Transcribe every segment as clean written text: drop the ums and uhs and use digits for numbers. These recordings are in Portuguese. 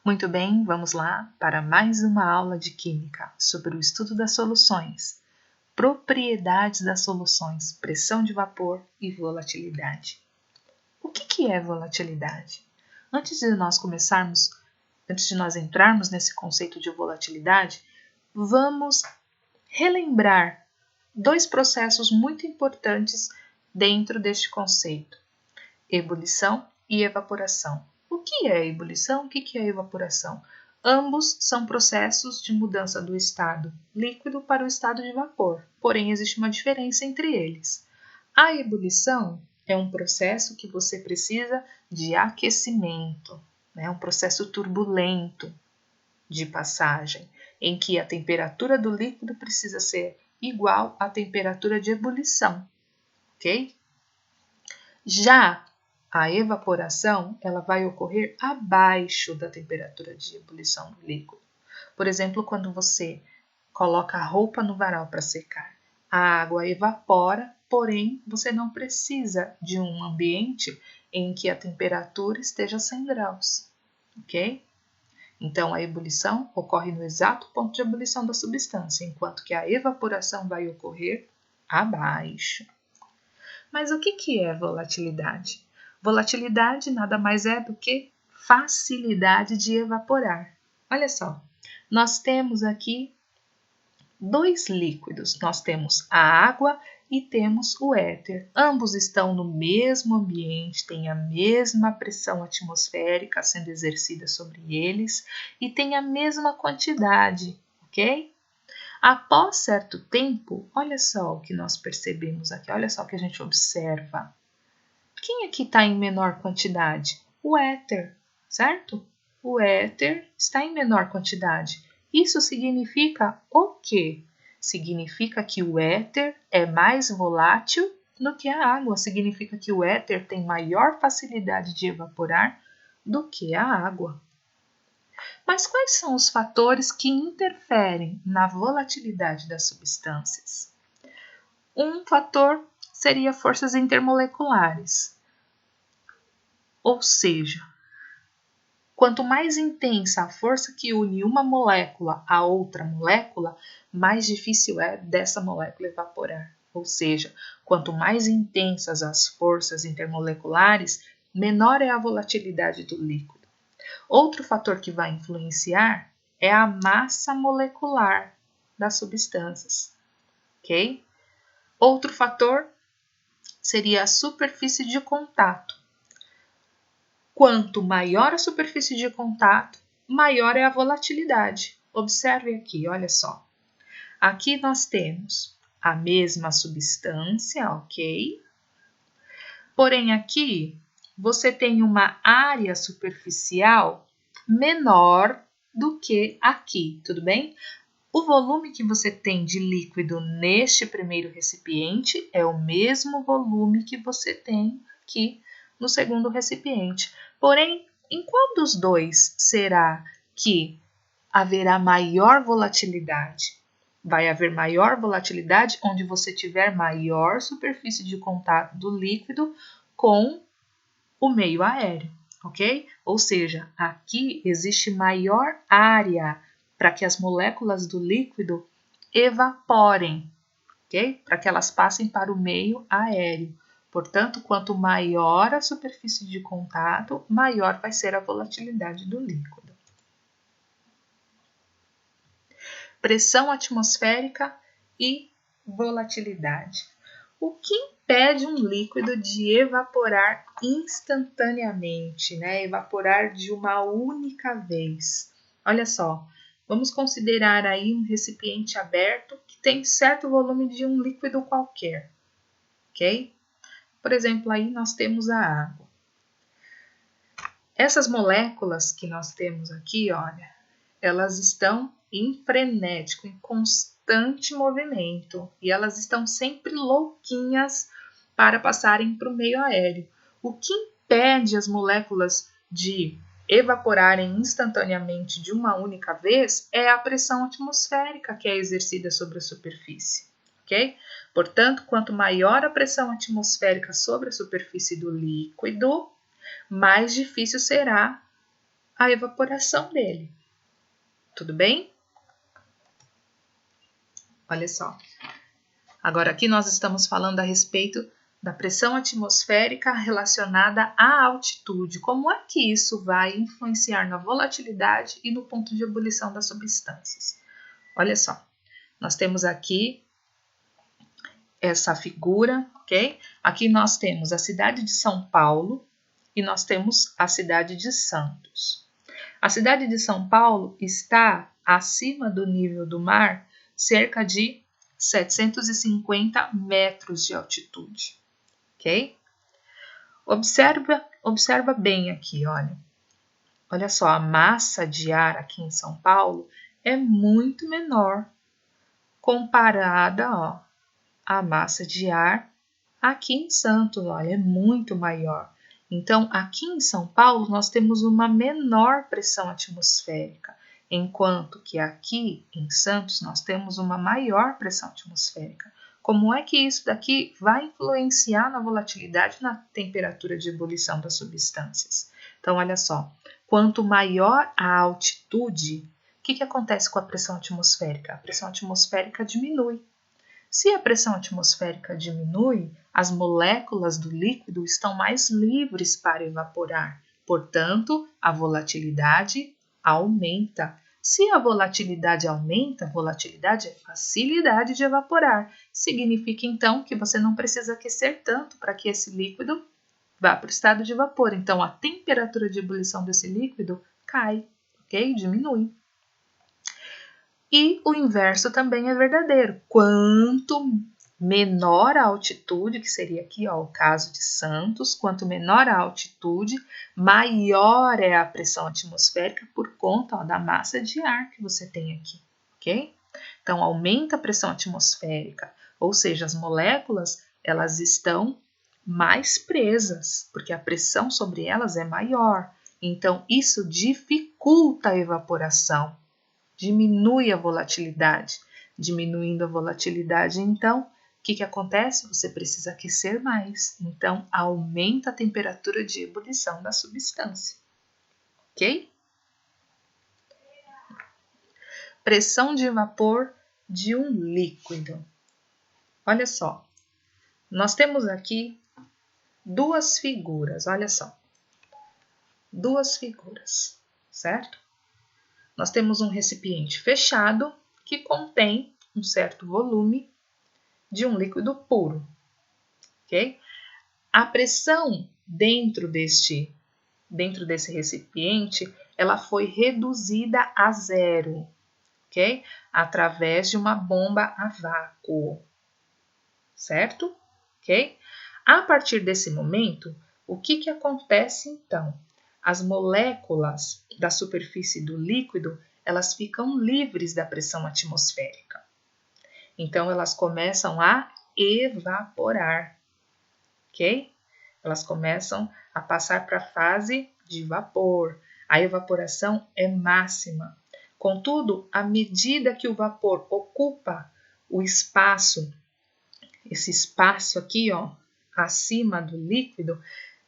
Muito bem, vamos lá para mais uma aula de Química sobre o estudo das soluções, propriedades das soluções, pressão de vapor e volatilidade. O que é volatilidade? Antes de nós entrarmos nesse conceito de volatilidade, vamos relembrar dois processos muito importantes dentro deste conceito: ebulição e evaporação. O que é ebulição? O que é evaporação? Ambos são processos de mudança do estado líquido para o estado de vapor, porém existe uma diferença entre eles. A ebulição é um processo que você precisa de aquecimento, um processo turbulento de passagem, em que a temperatura do líquido precisa ser igual à temperatura de ebulição, ok? Já a evaporação, ela vai ocorrer abaixo da temperatura de ebulição do líquido. Por exemplo, quando você coloca a roupa no varal para secar, a água evapora, porém você não precisa de um ambiente em que a temperatura esteja 100 graus, ok? Então, a ebulição ocorre no exato ponto de ebulição da substância, enquanto que a evaporação vai ocorrer abaixo. Mas o que é volatilidade? Volatilidade nada mais é do que facilidade de evaporar. Olha só, nós temos aqui dois líquidos. Nós temos a água e temos o éter. Ambos estão no mesmo ambiente, têm a mesma pressão atmosférica sendo exercida sobre eles e têm a mesma quantidade, ok? Após certo tempo, olha só o que nós percebemos aqui, olha só o que a gente observa. Quem aqui está em menor quantidade? O éter, certo? O éter está em menor quantidade. Isso significa o quê? Significa que o éter é mais volátil do que a água. Significa que o éter tem maior facilidade de evaporar do que a água. Mas quais são os fatores que interferem na volatilidade das substâncias? Um fator seria forças intermoleculares. Ou seja, quanto mais intensa a força que une uma molécula a outra molécula, mais difícil é dessa molécula evaporar. Ou seja, quanto mais intensas as forças intermoleculares, menor é a volatilidade do líquido. Outro fator que vai influenciar é a massa molecular das substâncias, ok? Outro fator seria a superfície de contato. Quanto maior a superfície de contato, maior é a volatilidade. Observe aqui, olha só. Aqui nós temos a mesma substância, ok? Porém, aqui você tem uma área superficial menor do que aqui, tudo bem? O volume que você tem de líquido neste primeiro recipiente é o mesmo volume que você tem aqui no segundo recipiente. Porém, em qual dos dois será que haverá maior volatilidade? Vai haver maior volatilidade onde você tiver maior superfície de contato do líquido com o meio aéreo, ok? Ou seja, aqui existe maior área para que as moléculas do líquido evaporem, ok? Para que elas passem para o meio aéreo. Portanto, quanto maior a superfície de contato, maior vai ser a volatilidade do líquido. Pressão atmosférica e volatilidade. O que impede um líquido de evaporar instantaneamente, evaporar de uma única vez? Olha só, vamos considerar aí um recipiente aberto que tem certo volume de um líquido qualquer, ok? Por exemplo, aí nós temos a água. Essas moléculas que nós temos aqui, olha, elas estão em frenético, em constante movimento, e elas estão sempre louquinhas para passarem para o meio aéreo. O que impede as moléculas de evaporarem instantaneamente de uma única vez é a pressão atmosférica que é exercida sobre a superfície, ok? Portanto, quanto maior a pressão atmosférica sobre a superfície do líquido, mais difícil será a evaporação dele. Tudo bem? Olha só. Agora aqui nós estamos falando a respeito da pressão atmosférica relacionada à altitude. Como é que isso vai influenciar na volatilidade e no ponto de ebulição das substâncias? Olha só. Nós temos aqui essa figura, ok? Aqui nós temos a cidade de São Paulo e nós temos a cidade de Santos. A cidade de São Paulo está acima do nível do mar cerca de 750 metros de altitude, ok? Observa bem aqui, olha. Olha só, a massa de ar aqui em São Paulo é muito menor comparada, ó, à massa de ar aqui em Santos, olha, é muito maior. Então, aqui em São Paulo, nós temos uma menor pressão atmosférica, enquanto que aqui em Santos nós temos uma maior pressão atmosférica. Como é que isso daqui vai influenciar na volatilidade e na temperatura de ebulição das substâncias? Então, olha só, quanto maior a altitude, o que acontece com a pressão atmosférica? A pressão atmosférica diminui. Se a pressão atmosférica diminui, as moléculas do líquido estão mais livres para evaporar. Portanto, a volatilidade aumenta. Se a volatilidade aumenta, volatilidade é facilidade de evaporar. Significa, então, que você não precisa aquecer tanto para que esse líquido vá para o estado de vapor. Então, a temperatura de ebulição desse líquido cai, ok? Diminui. E o inverso também é verdadeiro. Quanto menor a altitude, que seria aqui ó, o caso de Santos, quanto menor a altitude, maior é a pressão atmosférica por conta ó, da massa de ar que você tem aqui, ok? Então, aumenta a pressão atmosférica, ou seja, as moléculas elas estão mais presas, porque a pressão sobre elas é maior. Então, isso dificulta a evaporação. Diminui a volatilidade. Diminuindo a volatilidade, então, o que acontece? Você precisa aquecer mais. Então, aumenta a temperatura de ebulição da substância. Ok? Pressão de vapor de um líquido. Olha só. Nós temos aqui duas figuras. Olha só. Duas figuras, certo? Nós temos um recipiente fechado que contém um certo volume de um líquido puro, ok? A pressão dentro desse recipiente, ela foi reduzida a zero, ok? Através de uma bomba a vácuo, certo? Ok? A partir desse momento, o que acontece então? As moléculas da superfície do líquido, elas ficam livres da pressão atmosférica. Então, elas começam a evaporar, ok? Elas começam a passar para a fase de vapor. A evaporação é máxima. Contudo, à medida que o vapor ocupa o espaço, esse espaço aqui, ó, acima do líquido,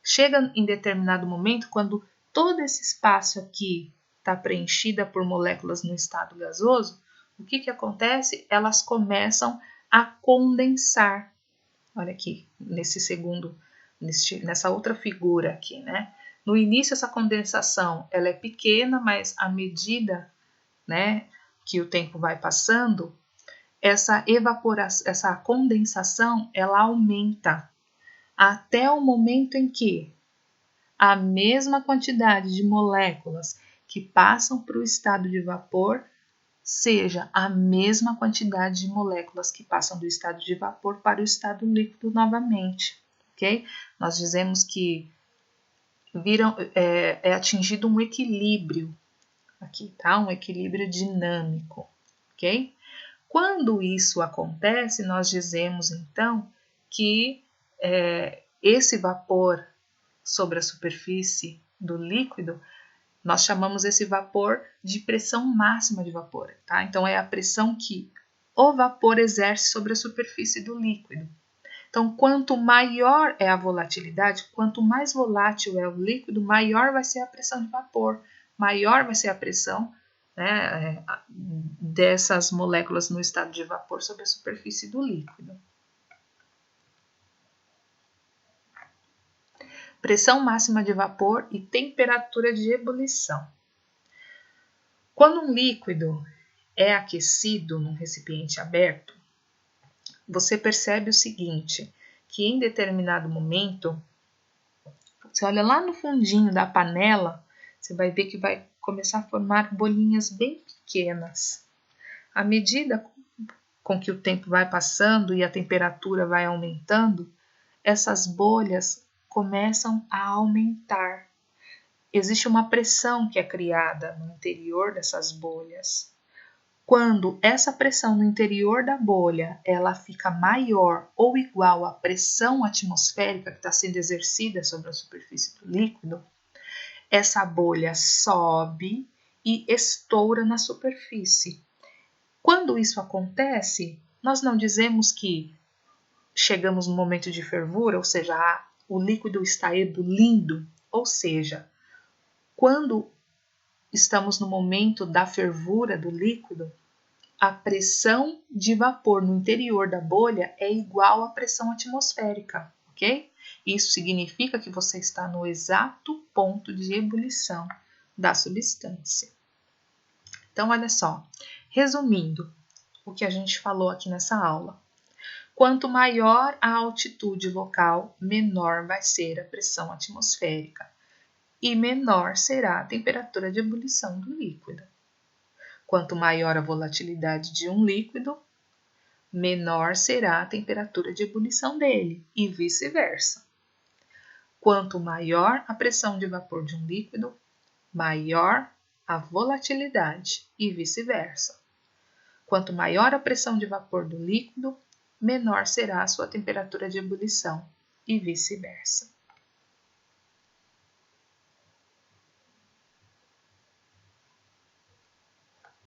chega em determinado momento, quando todo esse espaço aqui está preenchido por moléculas no estado gasoso, o que acontece? Elas começam a condensar. Olha aqui, nessa outra figura aqui, né? No início, essa condensação ela é pequena, mas à medida, né, que o tempo vai passando, essa evaporação, essa condensação, ela aumenta até o momento em que a mesma quantidade de moléculas que passam para o estado de vapor seja a mesma quantidade de moléculas que passam do estado de vapor para o estado líquido novamente, ok? Nós dizemos que é atingido um equilíbrio aqui, tá? Um equilíbrio dinâmico, ok? Quando isso acontece, nós dizemos então que esse vapor sobre a superfície do líquido, nós chamamos esse vapor de pressão máxima de vapor, tá? Então, é a pressão que o vapor exerce sobre a superfície do líquido. Então, quanto maior é a volatilidade, quanto mais volátil é o líquido, maior vai ser a pressão de vapor. maior vai ser a pressão, né, dessas moléculas no estado de vapor sobre a superfície do líquido. Pressão máxima de vapor e temperatura de ebulição. Quando um líquido é aquecido num recipiente aberto, você percebe o seguinte, que em determinado momento, você olha lá no fundinho da panela, você vai ver que vai começar a formar bolinhas bem pequenas. À medida com que o tempo vai passando e a temperatura vai aumentando, essas bolhas começam a aumentar. Existe uma pressão que é criada no interior dessas bolhas. Quando essa pressão no interior da bolha ela fica maior ou igual à pressão atmosférica que está sendo exercida sobre a superfície do líquido, essa bolha sobe e estoura na superfície. Quando isso acontece, nós não dizemos que chegamos no momento de fervura, ou seja, o líquido está ebulindo, ou seja, quando estamos no momento da fervura do líquido, a pressão de vapor no interior da bolha é igual à pressão atmosférica, ok? Isso significa que você está no exato ponto de ebulição da substância. Então, olha só, resumindo o que a gente falou aqui nessa aula. Quanto maior a altitude local, menor vai ser a pressão atmosférica e menor será a temperatura de ebulição do líquido. Quanto maior a volatilidade de um líquido, menor será a temperatura de ebulição dele e vice-versa. Quanto maior a pressão de vapor de um líquido, maior a volatilidade e vice-versa. Quanto maior a pressão de vapor do líquido, menor será a sua temperatura de ebulição e vice-versa.